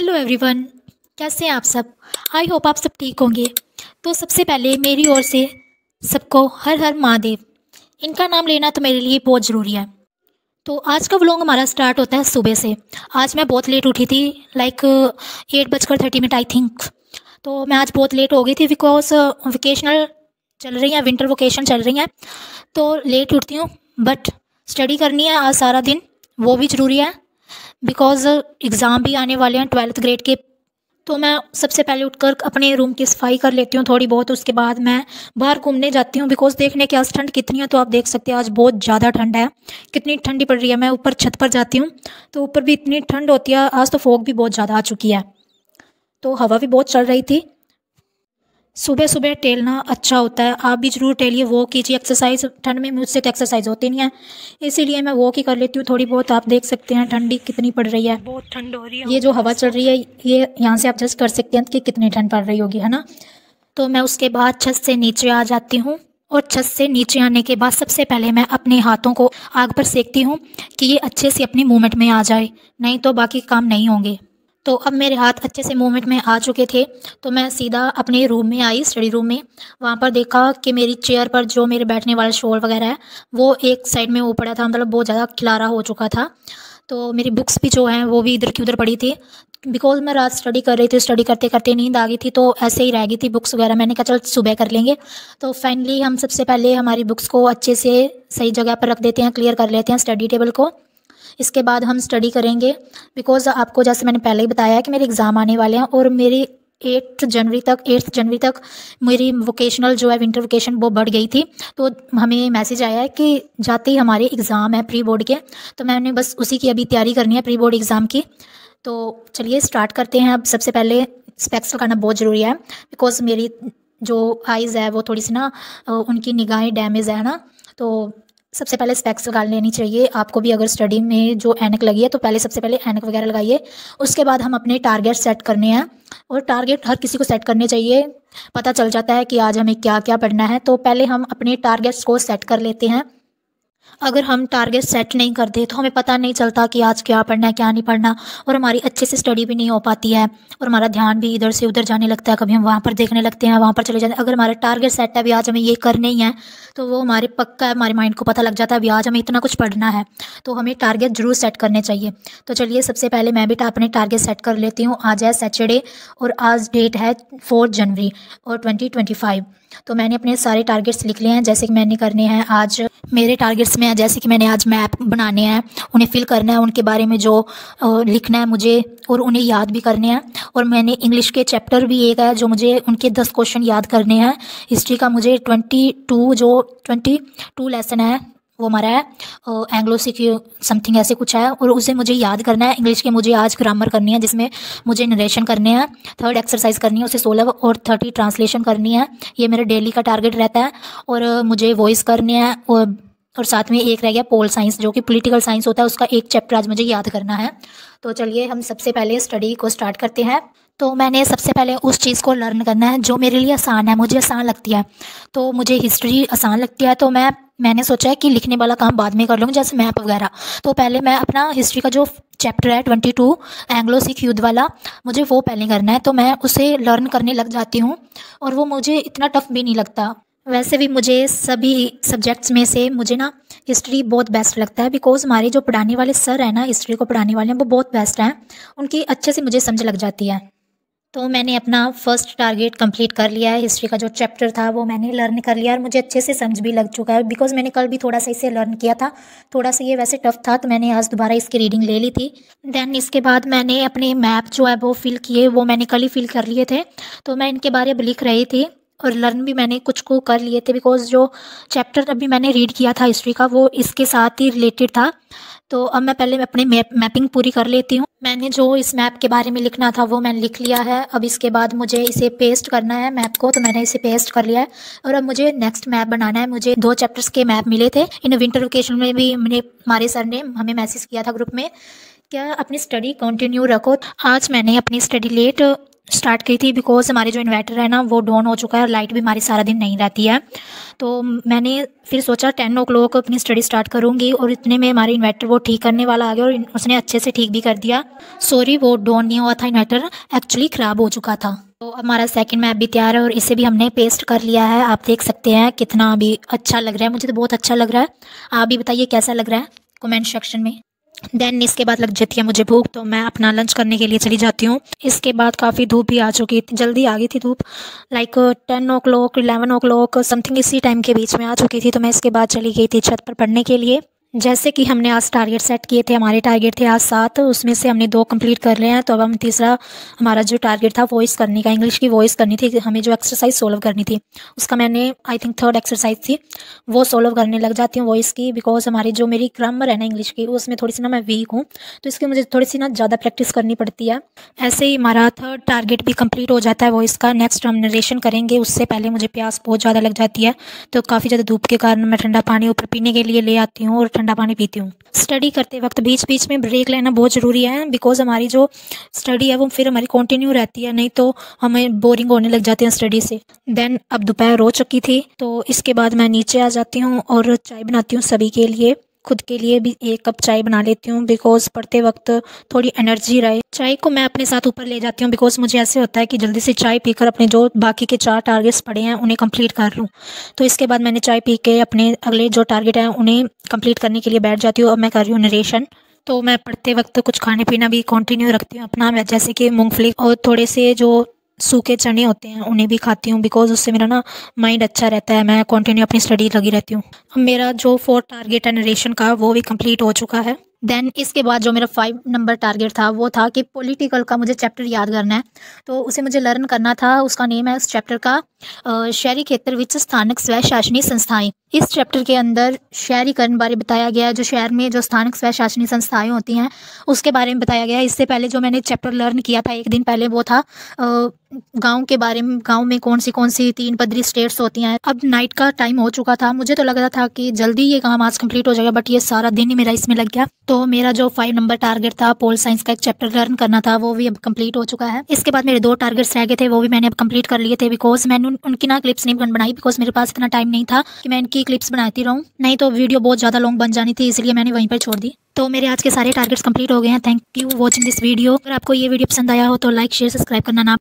Hello everyone, कैसे हैं आप सब। आई होप आप सब ठीक होंगे। तो सबसे पहले मेरी ओर से सबको हर हर महादेव। इनका नाम लेना तो मेरे लिए बहुत ज़रूरी है। तो आज का व्लॉग हमारा स्टार्ट होता है सुबह से। आज मैं बहुत लेट उठी थी, लाइक 8:30 आई थिंक। तो मैं आज बहुत लेट हो गई थी बिकॉज वेकेशनल चल रही हैं, विंटर वेकेशन चल रही हैं, तो लेट उठती हूँ। बट स्टडी करनी है आज सारा दिन, वो भी ज़रूरी है बिकॉज एग्ज़ाम भी आने वाले हैं 12th ग्रेड के। तो मैं सबसे पहले उठकर अपने रूम की सफाई कर लेती हूँ थोड़ी बहुत। उसके बाद मैं बाहर घूमने जाती हूँ बिकॉज देखने की आज ठंड कितनी है। तो आप देख सकते हैं आज बहुत ज़्यादा ठंड है, कितनी ठंडी पड़ रही है। मैं ऊपर छत पर जाती हूँ तो ऊपर भी इतनी ठंड होती है। आज तो फॉग भी बहुत ज़्यादा आ चुकी है, तो हवा भी बहुत चल रही थी। सुबह सुबह टहलना अच्छा होता है, आप भी ज़रूर टहलिए, वॉक कीजिए, एक्सरसाइज। ठंड में मुझसे तो एक्सरसाइज होती नहीं है, इसीलिए मैं वॉक ही कर लेती हूँ थोड़ी बहुत। आप देख सकते हैं ठंडी कितनी पड़ रही है, बहुत ठंड हो रही है। ये जो हवा चल रही है ये यहाँ से आप जस्ट कर सकते हैं कि कितनी ठंड पड़ रही होगी, है ना। तो मैं उसके बाद छत से नीचे आ जाती हूँ और छत से नीचे आने के बाद सबसे पहले मैं अपने हाथों को आग पर सेकती हूँ कि ये अच्छे से अपनी मूवमेंट में आ जाए, नहीं तो बाकी काम नहीं होंगे। तो अब मेरे हाथ अच्छे से मूवमेंट में आ चुके थे, तो मैं सीधा अपने रूम में आई, स्टडी रूम में। वहाँ पर देखा कि मेरी चेयर पर जो मेरे बैठने वाला शॉल वगैरह है वो एक साइड में वो पड़ा था, मतलब बहुत ज़्यादा खिलारा हो चुका था। तो मेरी बुक्स भी जो हैं वो भी इधर की उधर पड़ी थी बिकॉज मैं रात स्टडी कर रही थी। स्टडी करते करते नींद आ गई थी, तो ऐसे ही रह गई थी बुक्स वगैरह। मैंने कहा चल सुबह कर लेंगे। तो फाइनली हम सबसे पहले हमारी बुक्स को अच्छे से सही जगह पर रख देते हैं, क्लियर कर लेते हैं स्टडी टेबल को। इसके बाद हम स्टडी करेंगे बिकॉज आपको जैसे मैंने पहले ही बताया है कि मेरे एग्ज़ाम आने वाले हैं और मेरी 8 जनवरी तक मेरी वोकेशनल जो है विंटर वोकेशन वो बढ़ गई थी। तो हमें मैसेज आया है कि जाते ही हमारे एग्ज़ाम है प्री बोर्ड के, तो मैंने बस उसी की अभी तैयारी करनी है, प्री बोर्ड एग्ज़ाम की। तो चलिए स्टार्ट करते हैं। अब सबसे पहले स्पेक्स लगाना बहुत ज़रूरी है बिकॉज मेरी जो आइज़ है वो थोड़ी सी ना उनकी निगाहें डैमेज है ना। तो सबसे पहले स्पेक्स लगा लेनी चाहिए आपको भी। अगर स्टडी में जो ऐनक लगी है तो पहले सबसे पहले ऐनक वगैरह लगाइए। उसके बाद हम अपने टारगेट सेट करने हैं, और टारगेट हर किसी को सेट करने चाहिए, पता चल जाता है कि आज हमें क्या क्या पढ़ना है। तो पहले हम अपने टारगेट्स को सेट कर लेते हैं। अगर हम टारगेट सेट नहीं करते तो हमें पता नहीं चलता कि आज क्या पढ़ना है क्या नहीं पढ़ना, और हमारी अच्छे से स्टडी भी नहीं हो पाती है और हमारा ध्यान भी इधर से उधर जाने लगता है। कभी हम वहाँ पर देखने लगते हैं, वहाँ पर चले जाते हैं। अगर हमारा टारगेट सेट है, अभी आज हमें ये करना ही है, तो वो हमारे पक्का है, हमारे माइंड को पता लग जाता है अभी आज हमें इतना कुछ पढ़ना है। तो हमें टारगेट जरूर सेट करने चाहिए। तो चलिए सबसे पहले मैं भी अपने टारगेट सेट कर लेती हूँ। आज है सैटरडे और आज डेट है 4 जनवरी और 2025। तो मैंने अपने सारे टारगेट्स लिख लिए हैं जैसे कि मैंने करने हैं। आज मेरे टारगेट्स में है जैसे कि मैंने आज मैप बनाने हैं, उन्हें फिल करना है, उनके बारे में जो लिखना है मुझे, और उन्हें याद भी करने हैं। और मैंने इंग्लिश के चैप्टर भी एक है जो मुझे उनके 10 क्वेश्चन याद करने हैं। हिस्ट्री का मुझे 22 लेसन है वो हमारा है, एंग्लो सिक्यू समथिंग ऐसे कुछ है, और उसे मुझे याद करना है। इंग्लिश के मुझे आज ग्रामर करनी है जिसमें मुझे नरेशन करने हैं। 3rd एक्सरसाइज करनी है, उसे 16 और 30 ट्रांसलेशन करनी है। ये मेरा डेली का टारगेट रहता है। और मुझे वॉइस करने हैं, और साथ में एक रह गया पोल साइंस जो कि पॉलिटिकल साइंस होता है, उसका एक चैप्टर आज मुझे याद करना है। तो चलिए हम सबसे पहले स्टडी को स्टार्ट करते हैं। तो मैंने सबसे पहले उस चीज़ को लर्न करना है जो मेरे लिए आसान है, मुझे आसान लगती है। तो मुझे हिस्ट्री आसान लगती है, तो मैंने सोचा है कि लिखने वाला काम बाद में कर लूँगी, जैसे मैप वगैरह। तो पहले मैं अपना हिस्ट्री का जो चैप्टर है 22 एंग्लो सिख युद्ध वाला, मुझे वो पहले करना है। तो मैं उसे लर्न करने लग जाती हूँ और वो मुझे इतना टफ भी नहीं लगता। वैसे भी मुझे सभी सब्जेक्ट्स में से मुझे ना हिस्ट्री बहुत बेस्ट लगता है बिकॉज हमारे जो पढ़ाने वाले सर हैं ना, हिस्ट्री को पढ़ाने वाले हैं, वो बहुत बेस्ट हैं। उनकी अच्छे से मुझे समझ लग जाती है। तो मैंने अपना फर्स्ट टारगेट कंप्लीट कर लिया है। हिस्ट्री का जो चैप्टर था वो मैंने लर्न कर लिया और मुझे अच्छे से समझ भी लग चुका है बिकॉज मैंने कल भी थोड़ा सा इसे लर्न किया था। थोड़ा सा ये वैसे टफ था तो मैंने आज दोबारा इसकी रीडिंग ले ली थी। देन इसके बाद मैंने अपने मैप जो है वो फिल किए, वो मैंने कल ही फिल कर लिए थे। तो मैं इनके बारे में लिख रही थी और लर्न भी मैंने कुछ को कर लिए थे बिकॉज जो चैप्टर अभी मैंने रीड किया था हिस्ट्री का वो इसके साथ ही रिलेटेड था। तो अब मैं पहले अपनी मैपिंग पूरी कर लेती हूँ। मैंने जो इस मैप के बारे में लिखना था वो मैंने लिख लिया है। अब इसके बाद मुझे इसे पेस्ट करना है मैप को, तो मैंने इसे पेस्ट कर लिया है। और अब मुझे नेक्स्ट मैप बनाना है। मुझे 2 चैप्टर्स के मैप मिले थे इन विंटर वेकेशन में भी। हमारे सर ने हमें मैसेज किया था ग्रुप में, क्या अपनी स्टडी कंटिन्यू रखो। आज मैंने अपनी स्टडी लेट स्टार्ट की थी बिकॉज हमारे जो इन्वर्टर है ना वो डाउन हो चुका है और लाइट भी हमारी सारा दिन नहीं रहती है। तो मैंने फिर सोचा 10 ओ क्लॉक अपनी स्टडी स्टार्ट करूँगी और इतने में हमारे इन्वर्टर वो ठीक करने वाला आ गया और उसने अच्छे से ठीक भी कर दिया। सॉरी, वो डाउन नहीं हुआ था, इन्वर्टर एक्चुअली ख़राब हो चुका था। तो हमारा सेकंड मैप भी तैयार है और इसे भी हमने पेस्ट कर लिया है। आप देख सकते हैं कितना अभी अच्छा लग रहा है, मुझे तो बहुत अच्छा लग रहा है। आप भी बताइए कैसा लग रहा है कमेंट सेक्शन में। देन इसके बाद लग जाती है मुझे भूख, तो मैं अपना लंच करने के लिए चली जाती हूँ। इसके बाद काफ़ी धूप भी आ चुकी थी, जल्दी आ गई थी धूप, लाइक 10 ओ क्लॉक 11 ओ क्लॉक समथिंग इसी टाइम के बीच में आ चुकी थी। तो मैं इसके बाद चली गई थी छत पर पढ़ने के लिए। जैसे कि हमने आज टारगेट सेट किए थे, हमारे टारगेट थे आज 7, उसमें से हमने 2 कंप्लीट कर रहे हैं। तो अब हम तीसरा हमारा जो टारगेट था वॉइस करने का, इंग्लिश की वॉइस करनी थी, हमें जो एक्सरसाइज सोल्व करनी थी उसका मैंने आई थिंक 3rd एक्सरसाइज थी वो सोल्व करने लग जाती हूँ वॉइस की। बिकॉज हमारी जो मेरी ग्रामर है ना इंग्लिश की उसमें थोड़ी सी ना मैं वीक हूँ, तो इसकी मुझे थोड़ी सी ना ज़्यादा प्रैक्टिस करनी पड़ती है। ऐसे ही हमारा 3rd टारगेट भी कंप्लीट हो जाता है वॉइस का। नेक्स्ट हम नरेशन करेंगे, उससे पहले मुझे प्यास बहुत ज़्यादा लग जाती है, तो काफ़ी ज़्यादा धूप के कारण मैं ठंडा पानी ऊपर पीने के लिए ले आती हूँ और ठंडा पानी पीती हूँ। स्टडी करते वक्त बीच बीच में ब्रेक लेना बहुत ज़रूरी है, बिकॉज हमारी जो स्टडी है वो फिर हमारी कंटिन्यू रहती है, नहीं तो हमें बोरिंग होने लग जाती है स्टडी से। देन अब दोपहर हो चुकी थी, तो इसके बाद मैं नीचे आ जाती हूँ और चाय बनाती हूँ सभी के लिए। खुद के लिए भी 1 कप चाय बना लेती हूँ बिकॉज पढ़ते वक्त थोड़ी एनर्जी रहे। चाय को मैं अपने साथ ऊपर ले जाती हूँ बिकॉज मुझे ऐसे होता है कि जल्दी से चाय पीकर अपने जो बाकी के 4 टारगेट्स पड़े हैं उन्हें कंप्लीट कर लूँ। तो इसके बाद मैंने चाय पी के अपने अगले जो टारगेट हैं उन्हें कंप्लीट करने के लिए बैठ जाती हूँ। अब मैं कर रही हूँ नरेशन। तो मैं पढ़ते वक्त कुछ खाने पीना भी कंटिन्यू रखती हूँ अपना, जैसे कि मूंगफली और थोड़े से जो सूखे चने होते हैं उन्हें भी खाती हूँ बिकॉज उससे मेरा ना माइंड अच्छा रहता है, मैं कंटिन्यू अपनी स्टडी लगी रहती हूँ। मेरा जो 4th टारगेट है नरेशन का वो भी कंप्लीट हो चुका है। देन इसके बाद जो मेरा 5 नंबर टारगेट था वो था कि पॉलिटिकल का मुझे चैप्टर याद करना है, तो उसे मुझे लर्न करना था। उसका नेम है उस चैप्टर का शहरी खेतर विच स्थानक स्वै शासनी संस्थाएं। इस चैप्टर के अंदर शहरीकरण बारे बताया गया है, जो शहर में जो स्थानिक स्वै शासनी संस्थाएं होती हैं उसके बारे में बताया गया है। इससे पहले जो मैंने चैप्टर लर्न किया था 1 दिन पहले वो था गांव के बारे में, गांव में कौन सी 3 पदरी स्टेट्स होती हैं। अब नाइट का टाइम हो चुका था, मुझे तो लग रहा था कि जल्दी ये काम आज कंप्लीट हो जाएगा, बट ये सारा दिन ही मेरा इसमें लग गया। तो मेरा जो 5 नंबर टारगेट था पोल साइंस का एक चैप्टर लर्न करना था वो भी अब कंप्लीट हो चुका है। इसके बाद मेरे 2 टारगेट्स रह गए थे, वो भी मैंने अब कंप्लीट कर लिए थे बिकॉज मैंने उनकी ना क्लिप्स नहीं बनाई बिकॉज मेरे पास इतना टाइम नहीं था कि मैं इनकी क्लिप्स बनाती रहूँ, नहीं तो वीडियो बहुत ज़्यादा लॉन्ग बन जानी थी, इसलिए मैंने वहीं पर छोड़ दी। तो मेरे आज के सारे टारगेट्स कंप्लीट हो गए हैं। Thank you watching this video. अगर आपको ये वीडियो पसंद आया हो तो लाइक शेयर सब्सक्राइब करना ना